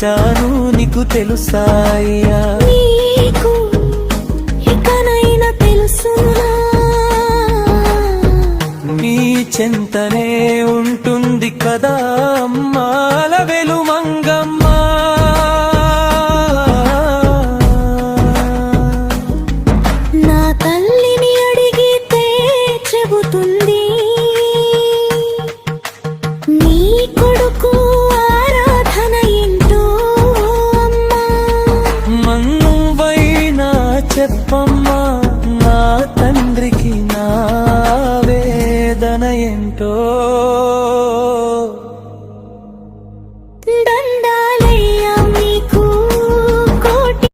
మరచాను నీకు తెలుసాయ్యా. నీకు ఇకనైనా తెలుసునా, నీ చెంతనే ఉంటుంది కదా అమ్మాల వెలుమంగమ్మ. నా తల్లిని అడిగితే చెబుతుంది నీ కొడుకు ఆరాధన ఏంటో అమ్మా. మన్నువైనా చెప్పమ్మ